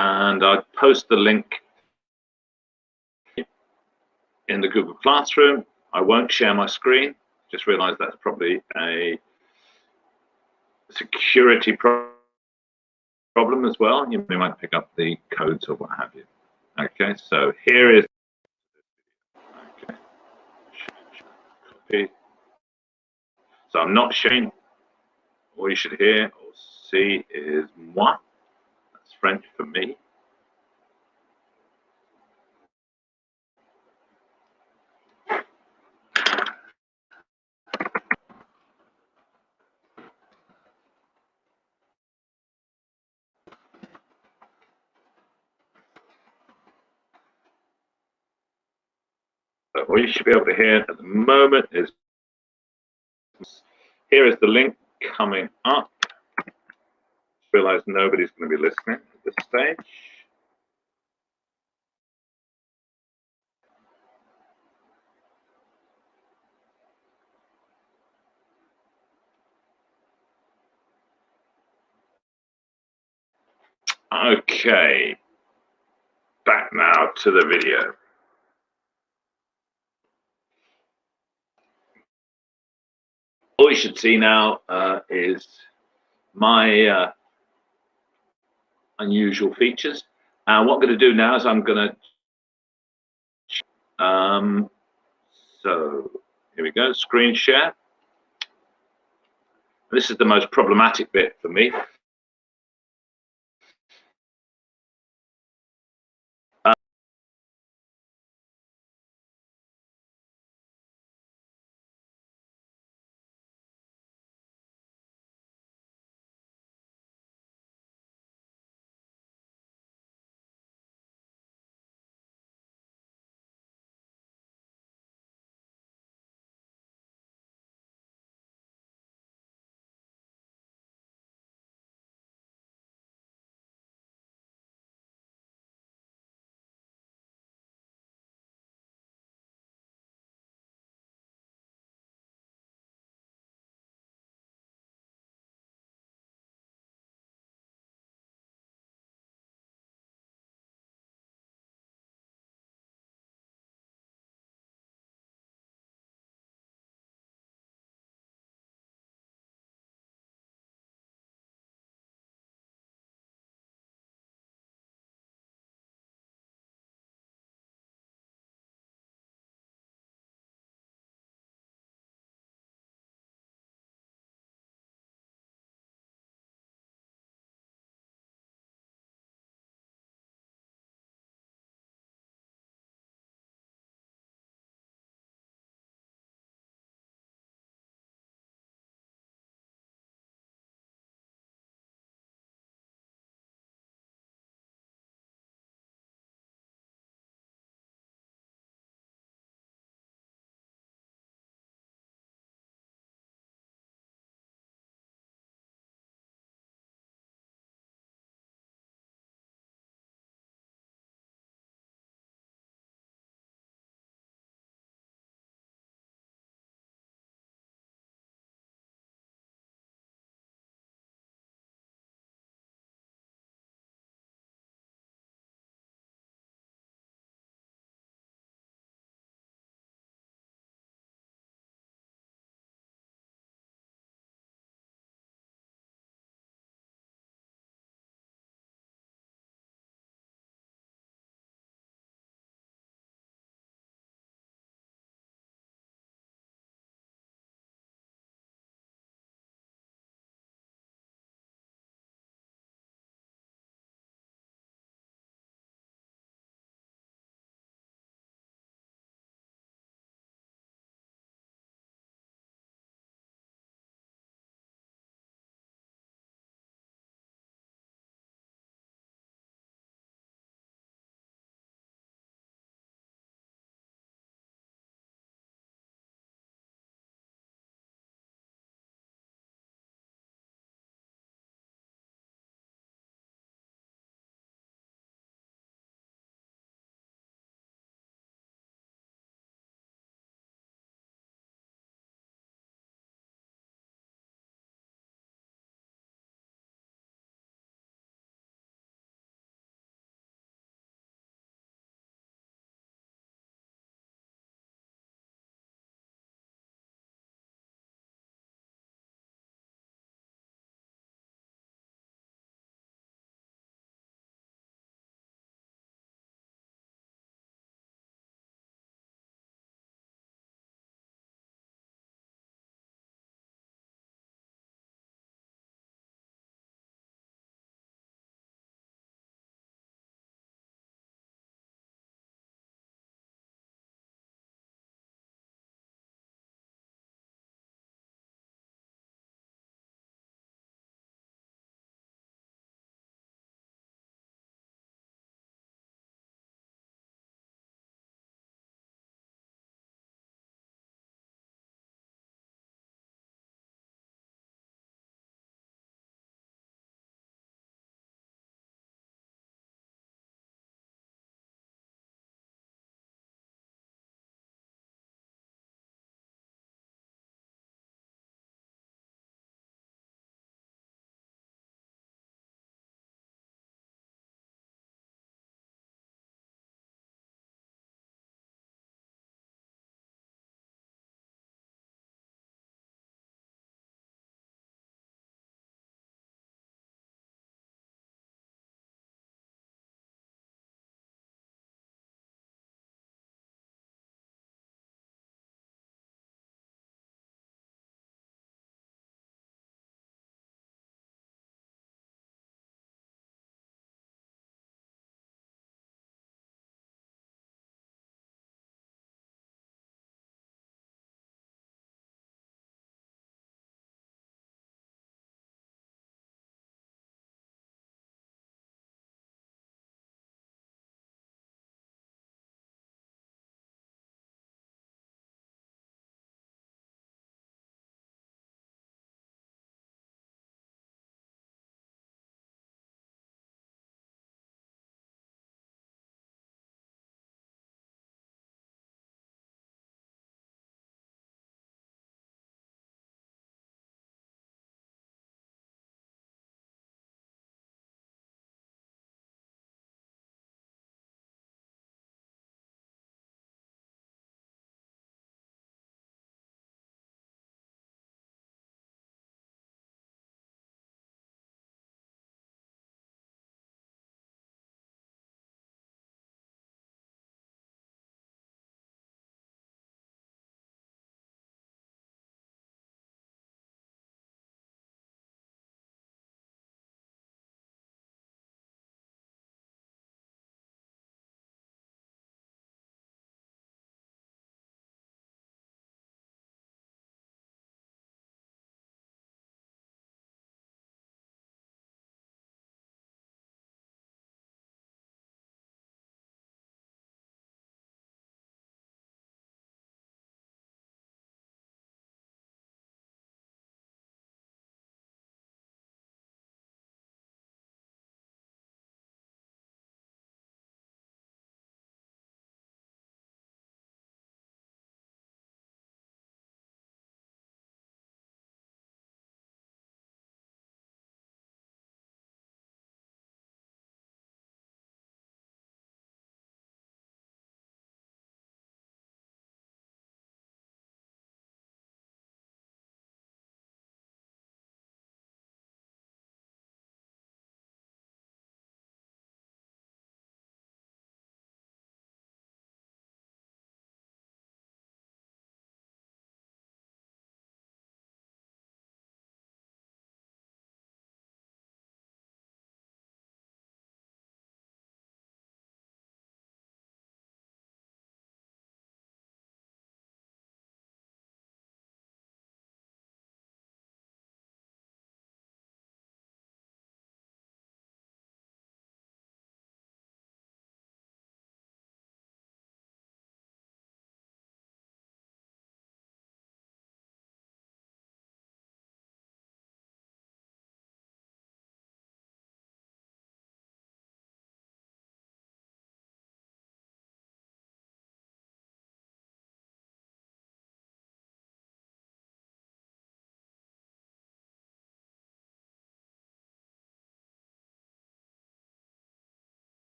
and I'll post the link in the Google Classroom. I won't share my screen. Just realize that's probably a security problem as well. You might pick up the codes or what have you. Okay, so here is, okay, copy. So I'm not showing. All you should hear or see is moi. That's French for me. So what you should be able to hear at the moment is, here is the link coming up. Just realize nobody's going to be listening at this stage. Okay, back now to the video. All you should see now is my unusual features. And what I'm going to do now is I'm going to, so here we go, screen share. This is the most problematic bit for me.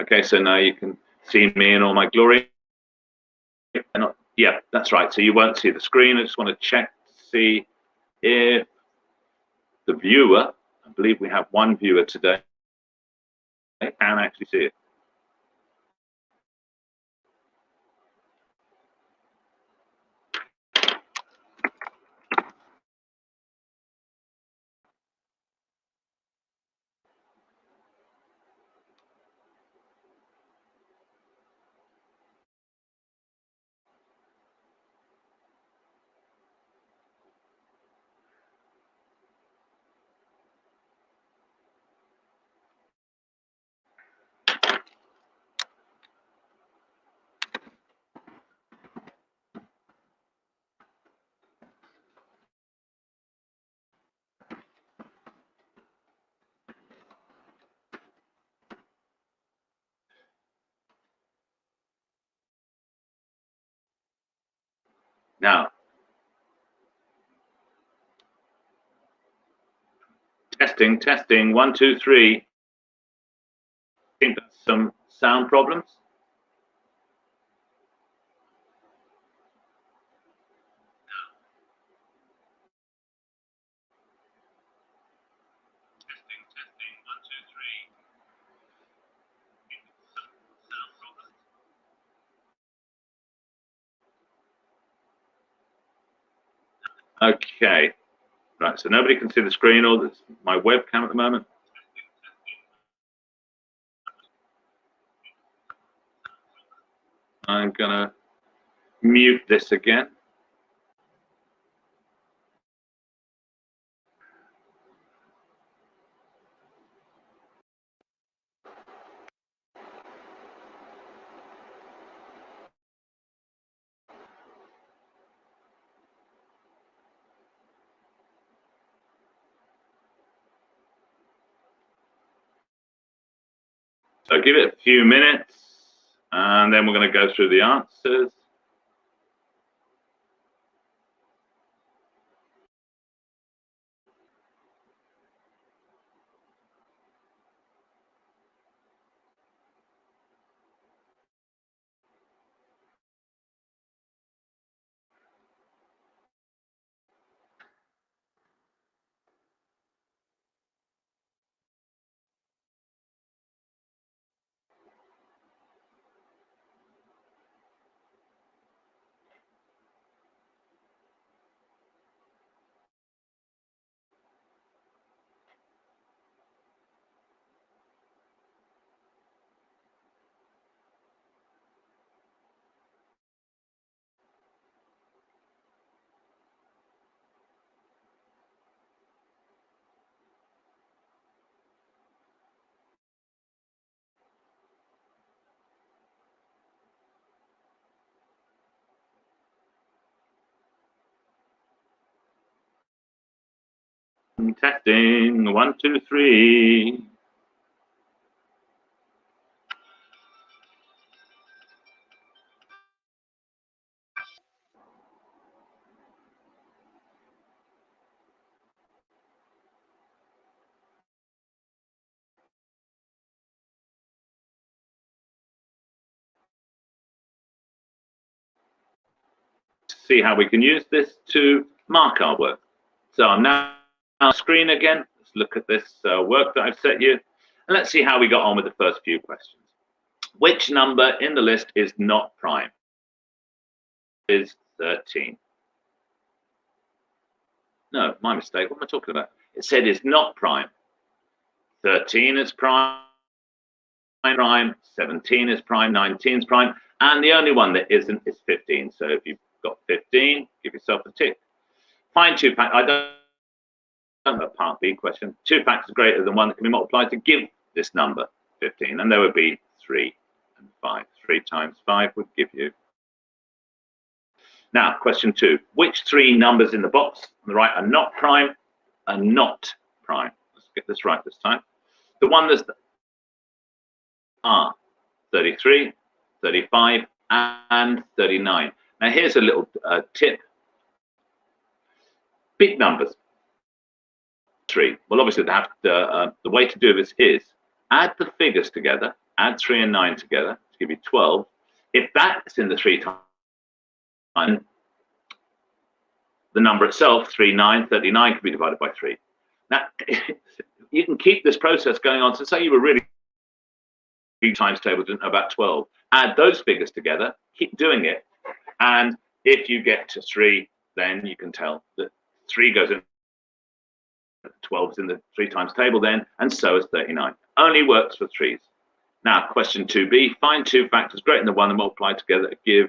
Okay, so now you can see me in all my glory. Yeah, that's right. So you won't see the screen. I just want to check to see if the viewer, I believe we have one viewer today, can actually see it. Now, testing, 1, 2, 3. I think that's some sound problems. Testing, 1, 2, 3. Okay, right. So nobody can see the screen or my webcam at the moment. I'm gonna mute this again. So give it a few minutes, and then we're going to go through the answers. Testing, 1, 2, 3. See how we can use this to mark our work. So I'm now on screen again. Let's look at this work that I've set you. And let's see how we got on with the first few questions. Which number in the list is not prime? Is 13. No, my mistake. What am I talking about? It said is not prime. 13 is prime, 17 is prime, 19 is prime, and the only one that isn't is 15. So if you've got 15, give yourself a tick. Find two factors. I don't know, part B question. Two factors greater than one that can be multiplied to give this number 15, and there would be 3 and 5. 3 times 5 would give you. Now, question 2. Which 3 numbers in the box on the right are not prime? Are not prime. Let's get this right this time. The one that's are 33, 35, and 39. Now, here's a little tip. Big numbers. 3. Well, obviously, the way to do this is add the figures together add 3 and 9 together to give you 12. If that's in the 3 times, the number itself, 3, 9, 39, can be divided by 3. Now, you can keep this process going on. So say you were really times table, didn't know about 12. Add those figures together, keep doing it. And if you get to 3, then you can tell that 3 goes in, 12 is in the 3 times table then, and so is 39. Only works for 3s. Now, question 2b, find 2 factors greater than 1 and multiply together to give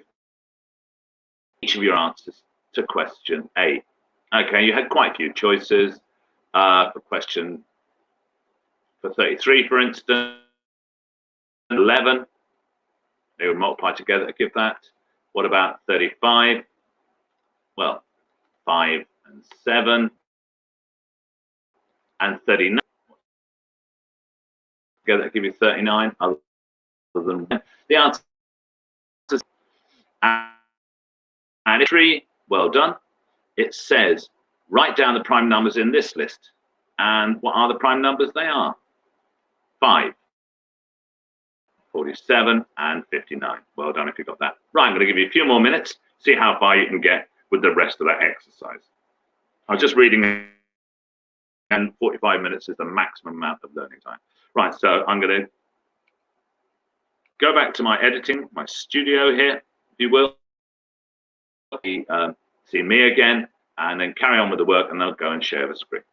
each of your answers to question A. Okay, you had quite a few choices for 33, for instance, 11. They would multiply together to give that. What about 35? Well, 5 and 7. And 39 together to give you 39. Other than the answer is and 3. Well done. It says write down the prime numbers in this list. And what are the prime numbers? They are 5, 47, and 59. Well done if you got that. Right, I'm going to give you a few more minutes, see how far you can get with the rest of that exercise. I was just reading, and 45 minutes is the maximum amount of learning time. Right, so I'm going to go back to my editing, my studio here, if you will. See me again, and then carry on with the work, and then I'll go and share the screen.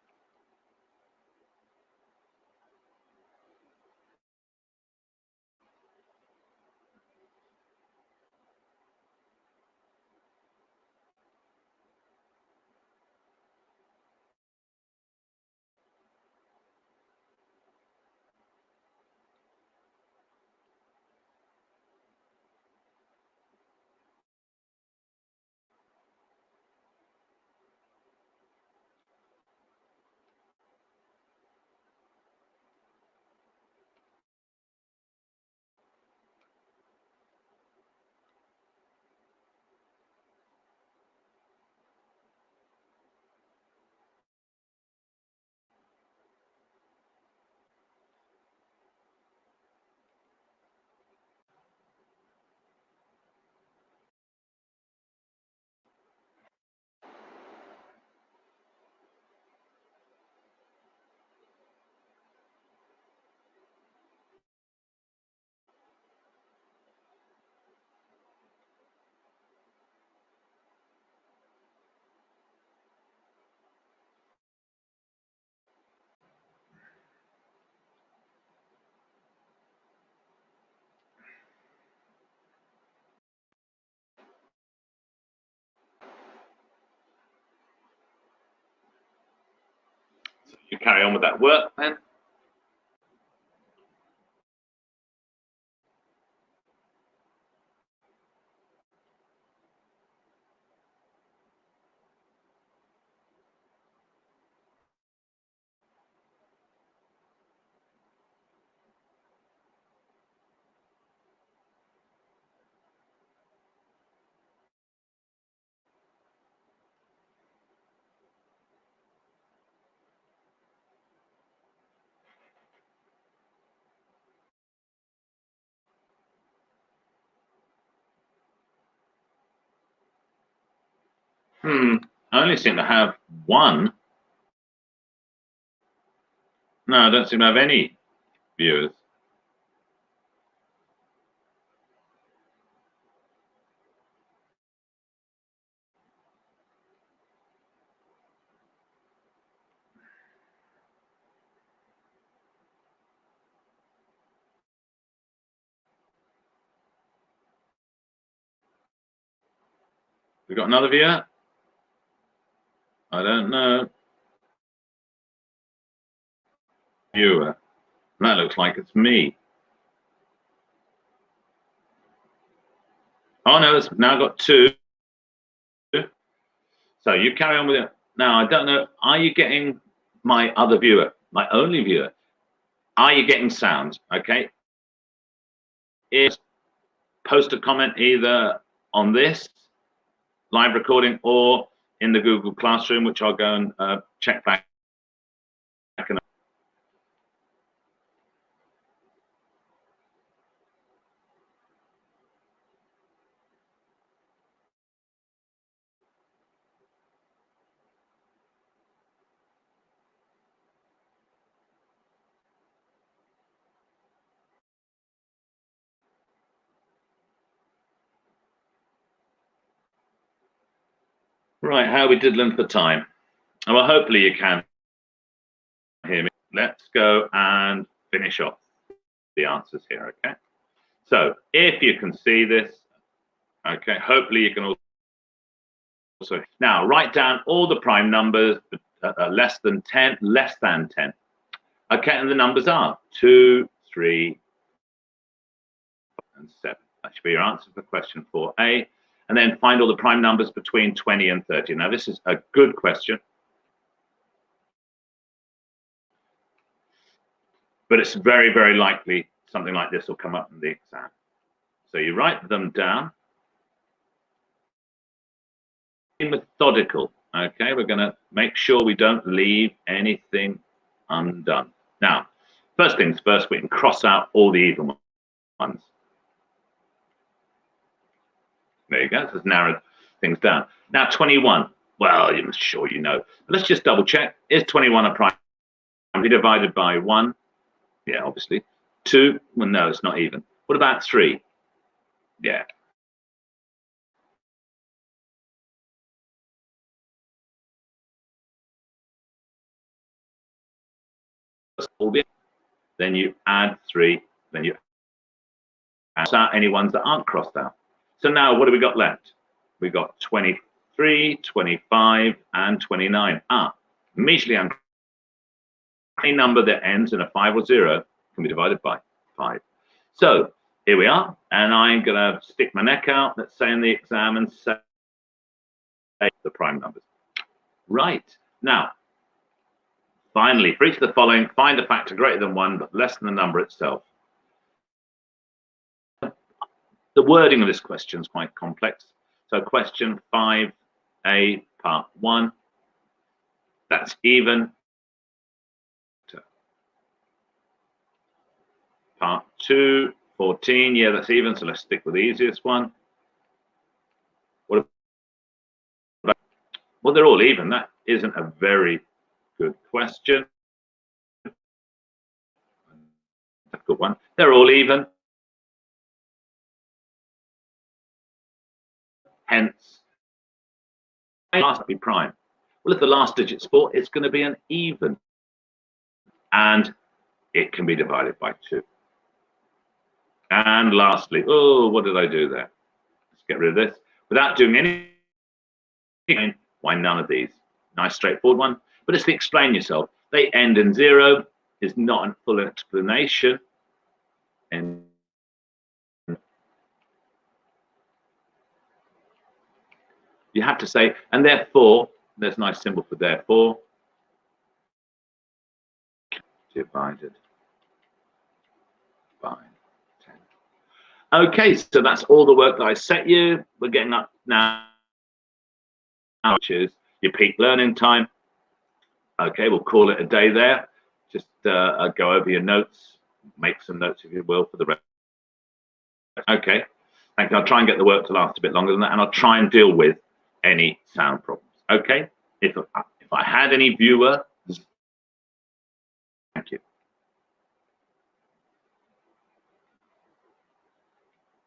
So you carry on with that work then. I only seem to have one. No, I don't seem to have any viewers. We got another viewer? I don't know. Viewer. That looks like it's me. Oh no, it's now got 2. So you carry on with it. Now, I don't know, are you getting my other viewer, my only viewer? Are you getting sound? Okay. Post a comment either on this live recording or in the Google Classroom, which I'll go and check back. Right, how are we diddling for time? Well, hopefully you can hear me. Let's go and finish off the answers here, okay? So if you can see this, okay, hopefully you can also, now write down all the prime numbers less than 10, Okay, and the numbers are 2, 3, and 7. That should be your answer for question 4A. And then find all the prime numbers between 20 and 30. Now, this is a good question, but it's very, very likely something like this will come up in the exam. So you write them down. Be methodical, okay? We're going to make sure we don't leave anything undone. Now, first things first, we can cross out all the even ones. There you go, just narrowed things down. Now, 21. Well, I'm sure you know. But let's just double check. Is 21 a prime? Divided by 1? Yeah, obviously. 2? Well, no, it's not even. What about 3? Yeah. Then you add 3. Then you cross out any ones that aren't crossed out. So now, what have we got left? We got 23, 25, and 29. Immediately, any number that ends in a 5 or 0 can be divided by 5. So here we are, and I'm going to stick my neck out, let's say in the exam, and say the prime numbers. Right, now, finally, for each of the following, find a factor greater than 1 but less than the number itself. The wording of this question is quite complex. So question 5A, part 1, that's even. Part 2, 14, yeah, that's even, so let's stick with the easiest one. What about, well, they're all even. That isn't a very good question. That's a good one. They're all even. Hence, it must be prime. Well, if the last digit's 4, it's going to be an even. And it can be divided by 2. And lastly, oh, what did I do there? Let's get rid of this. Without doing anything, why none of these? Nice straightforward one. But it's the explain yourself. They end in 0 is not a full explanation. And you have to say, and therefore, there's a nice symbol for therefore, divided by 10. Okay, so that's all the work that I set you. We're getting up now, which is your peak learning time. Okay, we'll call it a day there. Just go over your notes, make some notes if you will for the rest. Okay, thank you. I'll try and get the work to last a bit longer than that, and I'll try and deal with any sound problems. Okay, if I had any viewers, thank you.